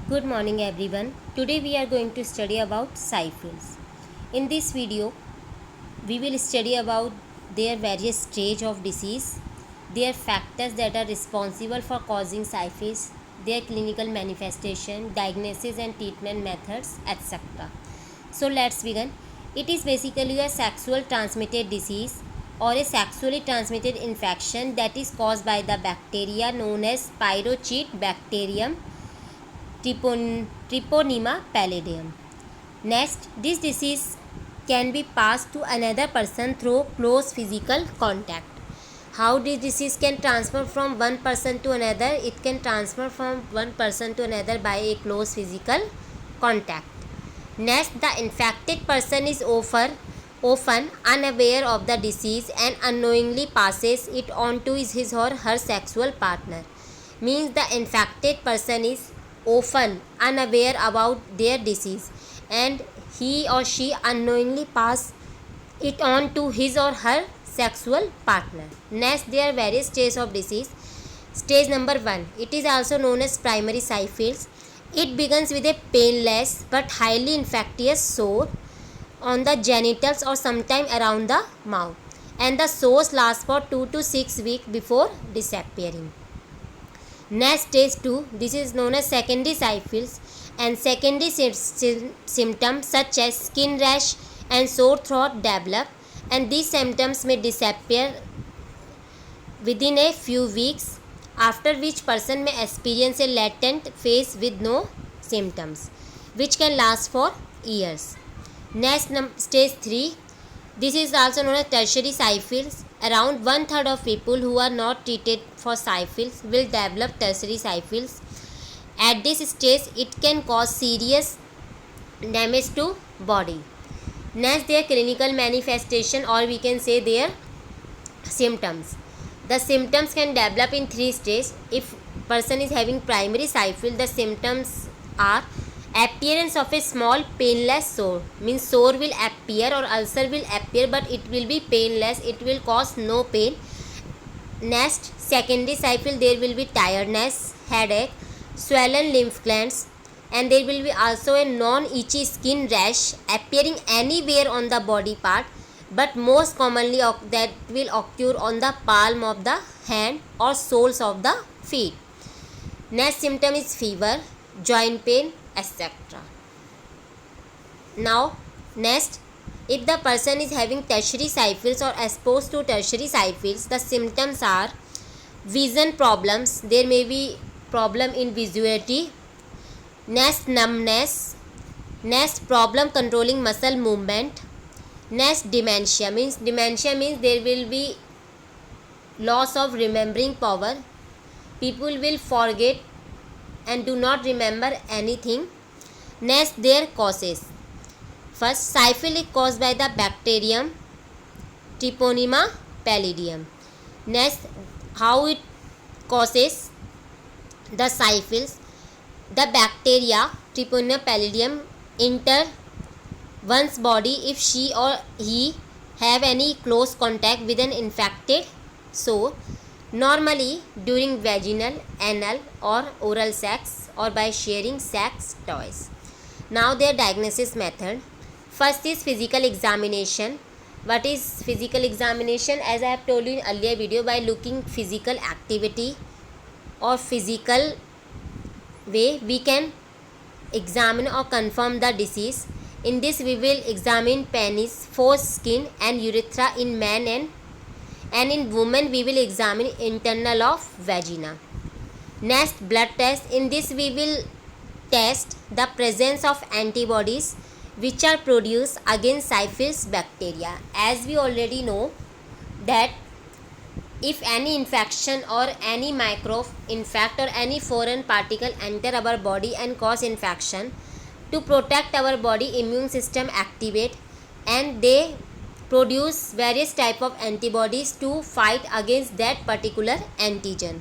Good morning everyone. Today we are going to study about syphilis. In this video, we will study about their various stage of disease, their factors that are responsible for causing syphilis, their clinical manifestation, diagnosis and treatment methods, etc. So let's begin. It is basically a sexual transmitted disease or a sexually transmitted infection that is caused by the bacteria known as Spirochete bacterium Treponema pallidum. Next, this disease can be passed to another person through close physical contact. How this disease can transfer from one person to another? It can transfer from one person to another by a close physical contact. Next, the infected person is often unaware of the disease and unknowingly passes it on to his or her sexual partner. Means the infected person is often unaware about their disease and he or she unknowingly pass it on to his or her sexual partner. Next, there are various stages of disease. Stage number 1, it is also known as primary syphilis. It begins with a painless but highly infectious sore on the genitals or sometime around the mouth, and the sores last for 2 to 6 weeks before disappearing. Next, stage 2, this is known as secondary syphilis, and secondary symptoms such as skin rash and sore throat develop, and these symptoms may disappear within a few weeks, after which person may experience a latent phase with no symptoms, which can last for years. Next, stage 3, this is also known as tertiary syphilis. Around 1/3 of people who are not treated for syphilis will develop tertiary syphilis. At this stage, it can cause serious damage to body. Next, their clinical manifestation, or we can say their symptoms. The symptoms can develop in 3 stages. If person is having primary syphilis, the symptoms are appearance of a small painless sore, means sore will appear or ulcer will appear, but it will be painless, it will cause no pain. Next, secondary syphilis, there will be tiredness, headache, swollen lymph glands, and there will be also a non-itchy skin rash appearing anywhere on the body part, but most commonly that will occur on the palm of the hand or soles of the feet. Next symptom is fever, joint pain, etc. Now, next, if the person is having tertiary syphilis or exposed to tertiary syphilis, the symptoms are vision problems, there may be problem in visuality. Next, numbness. Next, problem controlling muscle movement. Next, dementia means there will be loss of remembering power. People will forget and do not remember anything. Next, their causes. First, syphilis caused by the bacterium Treponema pallidum. Next, how it causes the syphilis. The bacteria Treponema pallidum enter one's body if she or he have any close contact with an infected sore, normally during vaginal, anal or oral sex or by sharing sex toys. Now, their diagnosis method. First is physical examination. What is physical examination? As I have told you in earlier video, by looking physical activity or physical way, we can examine or confirm the disease. In this, we will examine penis, foreskin and urethra in men, and in women we will examine internal of vagina. Next, blood test. In this, we will test the presence of antibodies which are produced against syphilis bacteria. As we already know that if any infection or any microbe infect or any foreign particle enter our body and cause infection, to protect our body, immune system activate and they produce various type of antibodies to fight against that particular antigen.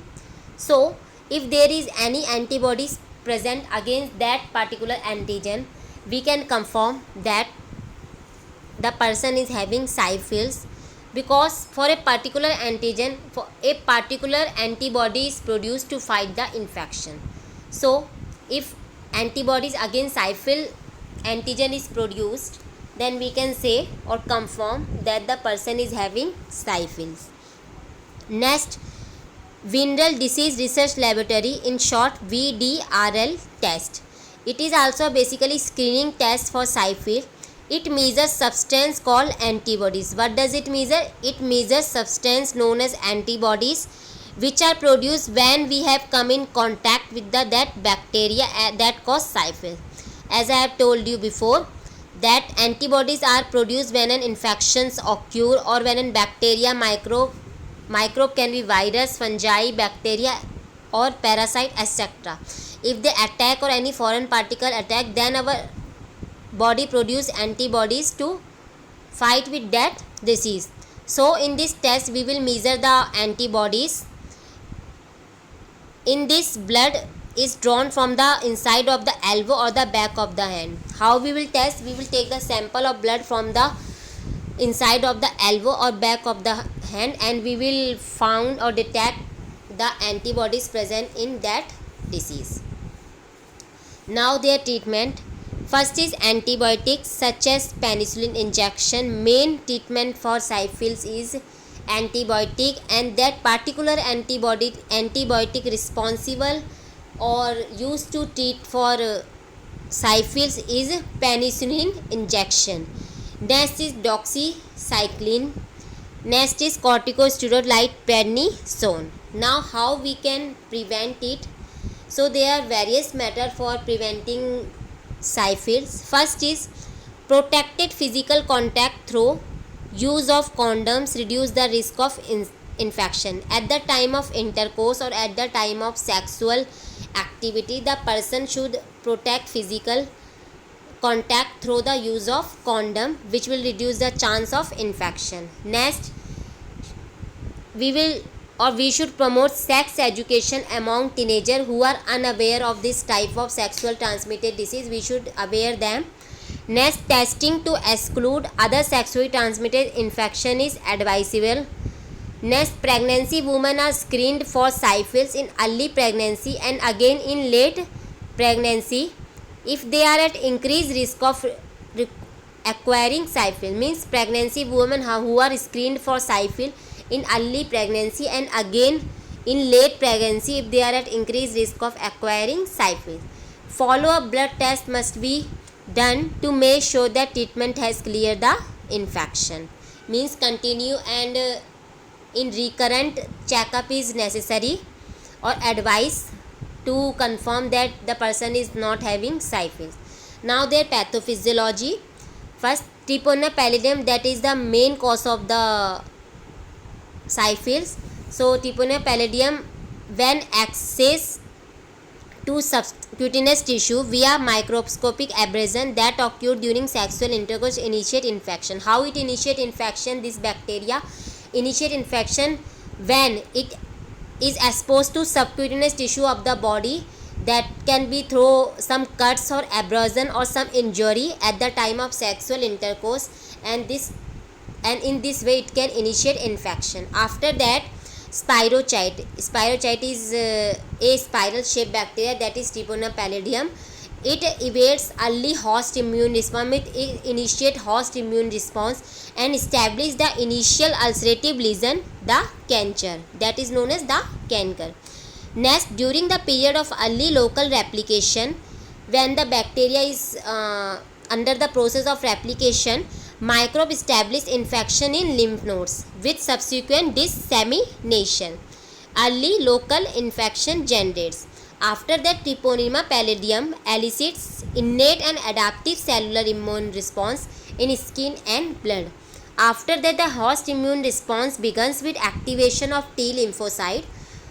So, if there is any antibodies present against that particular antigen, we can confirm that the person is having syphilis, because for a particular antigen, for a particular antibody is produced to fight the infection. So, if antibodies against syphil antigen is produced, then we can say or confirm that the person is having syphilis. Next, Viral Disease Research Laboratory, in short VDRL test. It is also basically screening test for syphilis. It measures substance called antibodies. What does it measure? It measures substance known as antibodies which are produced when we have come in contact with that bacteria that cause syphilis. As I have told you before, that antibodies are produced when an infections occur or when a bacteria, microbe can be virus, fungi, bacteria or parasite, etc. If they attack or any foreign particle attack, then our body produce antibodies to fight with that disease. So in this test we will measure the antibodies. In this, blood is drawn from the inside of the elbow or the back of the hand. How we will test? We will take the sample of blood from the inside of the elbow or back of the hand, and we will found or detect the antibodies present in that disease. Now their treatment. First is antibiotics such as penicillin injection. Main treatment for syphilis is antibiotic, and that particular antibiotic responsible or used to treat for syphilis is penicillin injection. Next is doxycycline. Next is corticosteroid like prednisone. Now how we can prevent it? So there are various methods for preventing syphilis. First is protected physical contact through use of condoms reduce the risk of infection. At the time of intercourse or at the time of sexual activity, the person should protect physical contact through the use of condom, which will reduce the chance of infection. Next, we should promote sex education among teenagers who are unaware of this type of sexual transmitted disease. We should aware them. Next, testing to exclude other sexually transmitted infection is advisable. Next, pregnancy women are screened for syphilis in early pregnancy and again in late pregnancy if they are at increased risk of acquiring syphilis. Means pregnancy women who are screened for syphilis in early pregnancy and again in late pregnancy if they are at increased risk of acquiring syphilis. Follow-up blood test must be done to make sure that treatment has cleared the infection. Means continue and in recurrent checkup is necessary or advice to confirm that the person is not having syphilis. Now their pathophysiology. First, Treponema pallidum, that is the main cause of the syphilis. So Treponema pallidum, when access to subcutaneous tissue via microscopic abrasion that occur during sexual intercourse initiate infection. How it initiate infection? This bacteria initiate infection when it is exposed to subcutaneous tissue of the body, that can be through some cuts or abrasion or some injury at the time of sexual intercourse, and in this way it can initiate infection. After that, spirochete is a spiral shaped bacteria, that is Treponema pallidum. It evades early host immune response. It initiate host immune response and establish the initial ulcerative lesion, the cancer, that is known as the canker. Next, during the period of early local replication, when the bacteria is under the process of replication, microbe establish infection in lymph nodes with subsequent dissemination. Early local infection generates. After that, Treponema pallidum elicits innate and adaptive cellular immune response in skin and blood. After that, the host immune response begins with activation of T lymphocyte.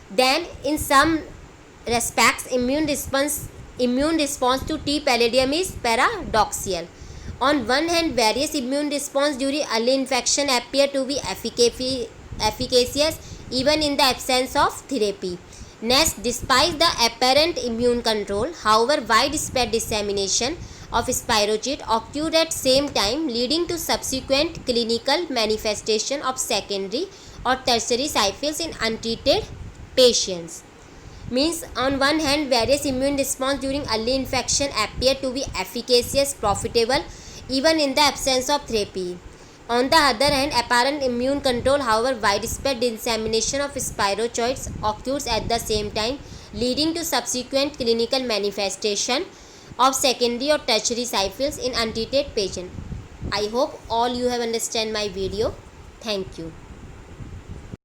Then, in some respects, immune response to T pallidum is paradoxical. On one hand, various immune response during early infection appear to be efficacious even in the absence of therapy. Next, despite the apparent immune control, however, widespread dissemination of spirochete occurred at same time, leading to subsequent clinical manifestation of secondary or tertiary syphilis in untreated patients. Means on one hand, various immune response during early infection appear to be efficacious, profitable, even in the absence of therapy. On the other hand, apparent immune control, however, widespread dissemination of spirochetes occurs at the same time, leading to subsequent clinical manifestation of secondary or tertiary syphilis in untreated patients. I hope all you have understand my video. Thank you.